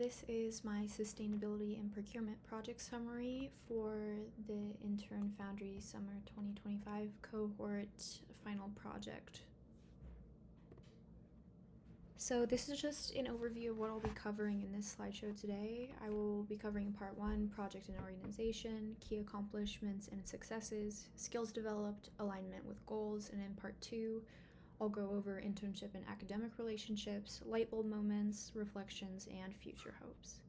this is my sustainability and procurement project summary for the Intern Foundry Summer 2025 cohort final project. So this is just an overview of what I'll be covering in this slideshow today. I will be covering part 1, project and organization, key accomplishments and successes, skills developed, alignment with goals, and in part 2, I'll go over internship and academic relationships, light bulb moments, reflections, and future hopes.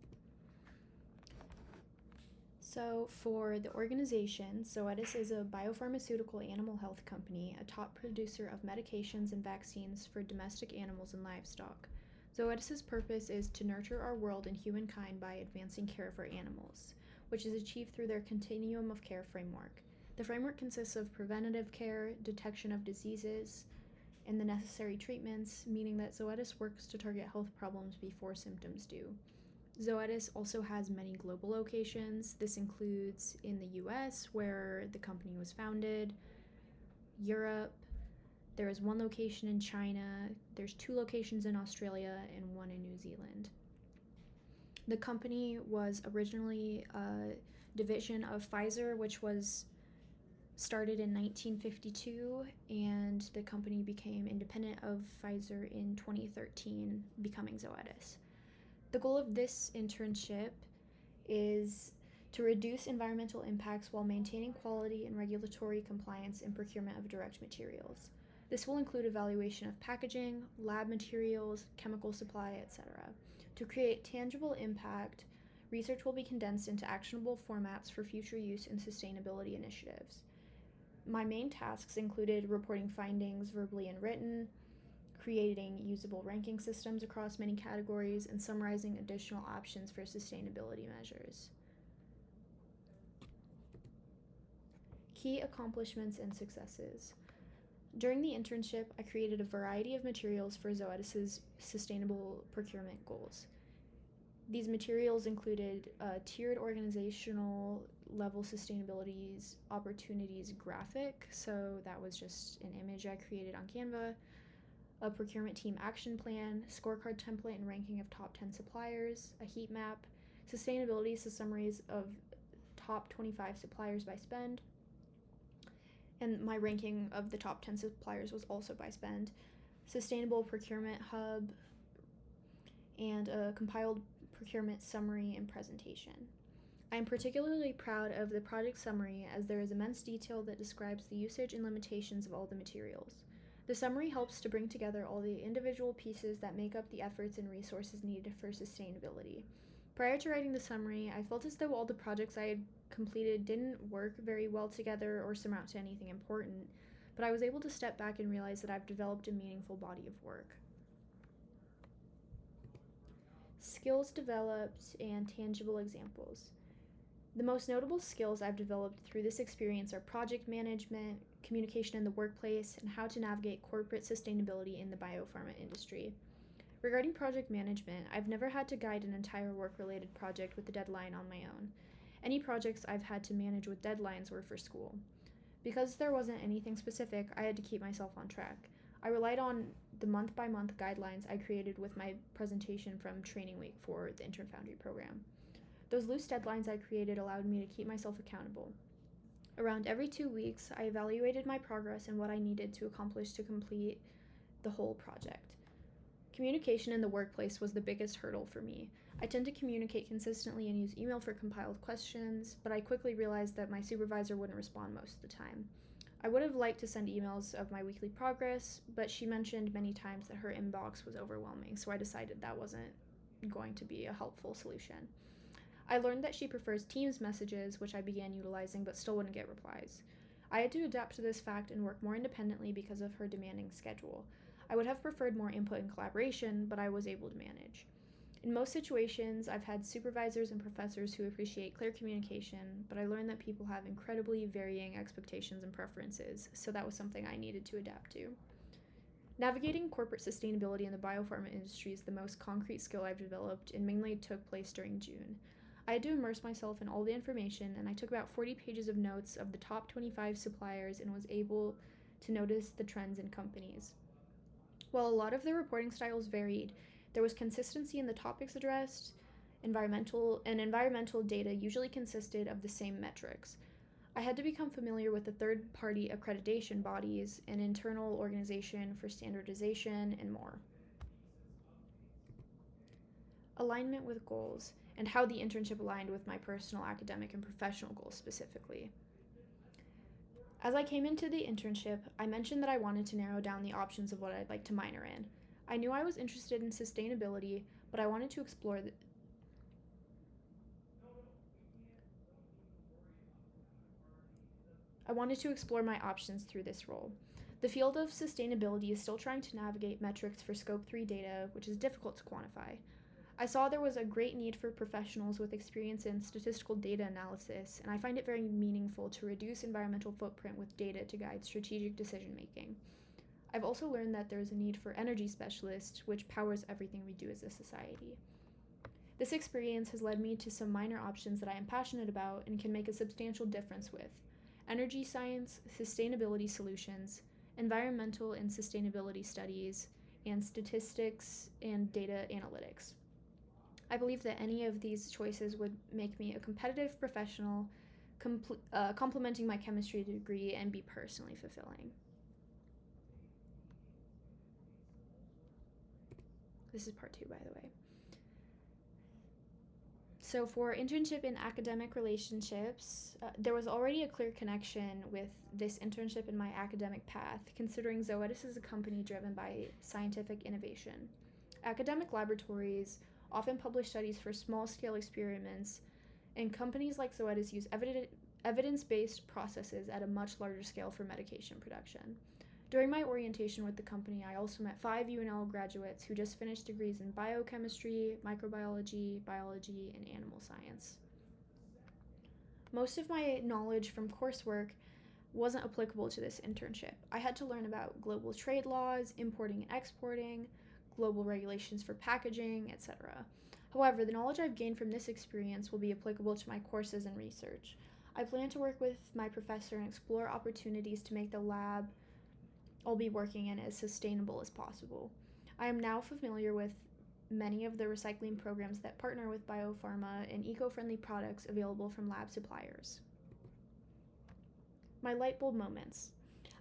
So for the organization, Zoetis is a biopharmaceutical animal health company, a top producer of medications and vaccines for domestic animals and livestock. Zoetis's purpose is to nurture our world and humankind by advancing care for animals, which is achieved through their continuum of care framework. The framework consists of preventative care, detection of diseases, and the necessary treatments, meaning that Zoetis works to target health problems before symptoms do. Zoetis also has many global locations. This includes in the US, where the company was founded, Europe, there is 1 location in China, there's 2 locations in Australia, and 1 in New Zealand. The company was originally a division of Pfizer, which was started in 1952, and the company became independent of Pfizer in 2013, becoming Zoetis. The goal of this internship is to reduce environmental impacts while maintaining quality and regulatory compliance in procurement of direct materials. This will include evaluation of packaging, lab materials, chemical supply, etc. To create tangible impact, research will be condensed into actionable formats for future use in sustainability initiatives. My main tasks included reporting findings verbally and written, creating usable ranking systems across many categories, and summarizing additional options for sustainability measures. Key accomplishments and successes. During the internship, I created a variety of materials for Zoetis's sustainable procurement goals. These materials included a tiered organizational level sustainability opportunities graphic, so that was just an image I created on Canva, a procurement team action plan, scorecard template and ranking of top 10 suppliers, a heat map, sustainability summaries of top 25 suppliers by spend, and my ranking of the top 10 suppliers was also by spend, sustainable procurement hub, and a compiled procurement summary and presentation. I am particularly proud of the project summary as there is immense detail that describes the usage and limitations of all the materials. The summary helps to bring together all the individual pieces that make up the efforts and resources needed for sustainability. Prior to writing the summary, I felt as though all the projects I had completed didn't work very well together or amount to anything important, but I was able to step back and realize that I've developed a meaningful body of work. Skills developed and tangible examples. The most notable skills I've developed through this experience are project management, communication in the workplace, and how to navigate corporate sustainability in the biopharma industry. Regarding project management, I've never had to guide an entire work-related project with a deadline on my own. Any projects I've had to manage with deadlines were for school. Because there wasn't anything specific, I had to keep myself on track. I relied on the month-by-month guidelines I created with my presentation from training week for the Intern Foundry program. Those loose deadlines I created allowed me to keep myself accountable. Around every 2 weeks, I evaluated my progress and what I needed to accomplish to complete the whole project. Communication in the workplace was the biggest hurdle for me. I tend to communicate consistently and use email for compiled questions, but I quickly realized that my supervisor wouldn't respond most of the time. I would have liked to send emails of my weekly progress, but she mentioned many times that her inbox was overwhelming, so I decided that wasn't going to be a helpful solution. I learned that she prefers Teams messages, which I began utilizing but still wouldn't get replies. I had to adapt to this fact and work more independently because of her demanding schedule. I would have preferred more input and collaboration, but I was able to manage. In most situations, I've had supervisors and professors who appreciate clear communication, but I learned that people have incredibly varying expectations and preferences, so that was something I needed to adapt to. Navigating corporate sustainability in the biopharma industry is the most concrete skill I've developed and mainly took place during June. I had to immerse myself in all the information, and I took about 40 pages of notes of the top 25 suppliers and was able to notice the trends in companies. While a lot of their reporting styles varied, there was consistency in the topics addressed, environmental data usually consisted of the same metrics. I had to become familiar with the third-party accreditation bodies, an internal organization for standardization, and more. Alignment with goals, and how the internship aligned with my personal, academic, and professional goals specifically. As I came into the internship, I mentioned that I wanted to narrow down the options of what I'd like to minor in. I knew I was interested in sustainability, but I wanted to explore my options through this role. The field of sustainability is still trying to navigate metrics for Scope 3 data, which is difficult to quantify. I saw there was a great need for professionals with experience in statistical data analysis, and I find it very meaningful to reduce environmental footprint with data to guide strategic decision making. I've also learned that there is a need for energy specialists, which powers everything we do as a society. This experience has led me to some minor options that I am passionate about and can make a substantial difference with: energy science, sustainability solutions, environmental and sustainability studies, and statistics and data analytics. I believe that any of these choices would make me a competitive professional, complementing my chemistry degree and be personally fulfilling. This is part 2, by the way. So for internship in academic relationships, there was already a clear connection with this internship in my academic path, considering Zoetis is a company driven by scientific innovation. Academic laboratories often publish studies for small-scale experiments, and companies like Zoetis use evidence-based processes at a much larger scale for medication production. During my orientation with the company, I also met 5 UNL graduates who just finished degrees in biochemistry, microbiology, biology, and animal science. Most of my knowledge from coursework wasn't applicable to this internship. I had to learn about global trade laws, importing and exporting, global regulations for packaging, etc. However, the knowledge I've gained from this experience will be applicable to my courses and research. I plan to work with my professor and explore opportunities to make the lab I'll be working in as sustainable as possible. I am now familiar with many of the recycling programs that partner with biopharma and eco-friendly products available from lab suppliers. My light bulb moments.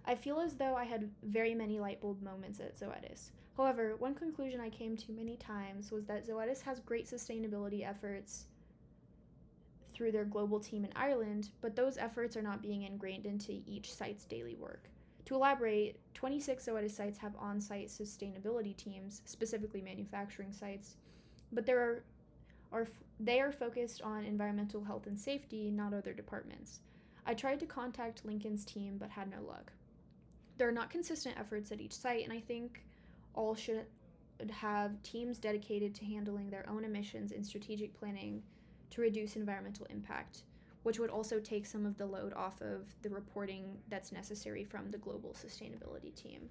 I feel as though I had very many light bulb moments at Zoetis. However, one conclusion I came to many times was that Zoetis has great sustainability efforts through their global team in Ireland, but those efforts are not being ingrained into each site's daily work. To elaborate, 26 Zoetis sites have on-site sustainability teams, specifically manufacturing sites, but they are focused on environmental health and safety, not other departments. I tried to contact Lincoln's team, but had no luck. There are not consistent efforts at each site, and I think all should have teams dedicated to handling their own emissions and strategic planning to reduce environmental impact, which would also take some of the load off of the reporting that's necessary from the global sustainability team.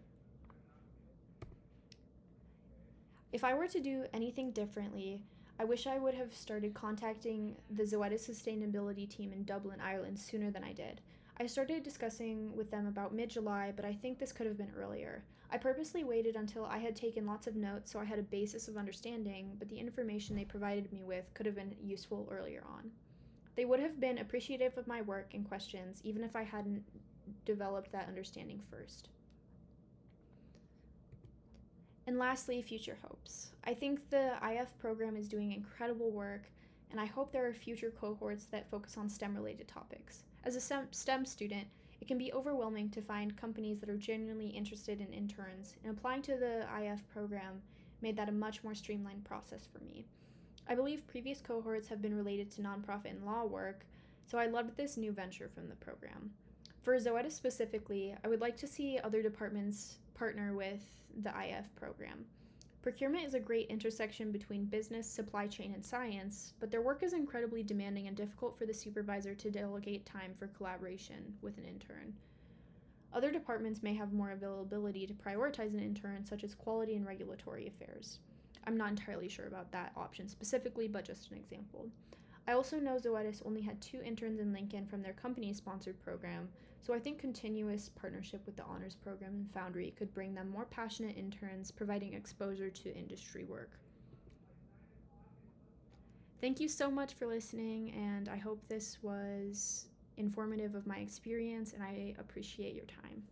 If I were to do anything differently, I wish I would have started contacting the Zoetis sustainability team in Dublin, Ireland sooner than I did. I started discussing with them about mid-July, but I think this could have been earlier. I purposely waited until I had taken lots of notes so I had a basis of understanding, but the information they provided me with could have been useful earlier on. They would have been appreciative of my work and questions, even if I hadn't developed that understanding first. And lastly, future hopes. I think the IF program is doing incredible work, and I hope there are future cohorts that focus on STEM-related topics. As a STEM student, it can be overwhelming to find companies that are genuinely interested in interns, and applying to the IF program made that a much more streamlined process for me. I believe previous cohorts have been related to nonprofit and law work, so I loved this new venture from the program. For Zoetis specifically, I would like to see other departments partner with the IF program. Procurement is a great intersection between business, supply chain, and science, but their work is incredibly demanding and difficult for the supervisor to delegate time for collaboration with an intern. Other departments may have more availability to prioritize an intern, such as quality and regulatory affairs. I'm not entirely sure about that option specifically, but just an example. I also know Zoetis only had 2 interns in Lincoln from their company-sponsored program, so I think continuous partnership with the honors program and Foundry could bring them more passionate interns, providing exposure to industry work. Thank you so much for listening, and I hope this was informative of my experience, and I appreciate your time.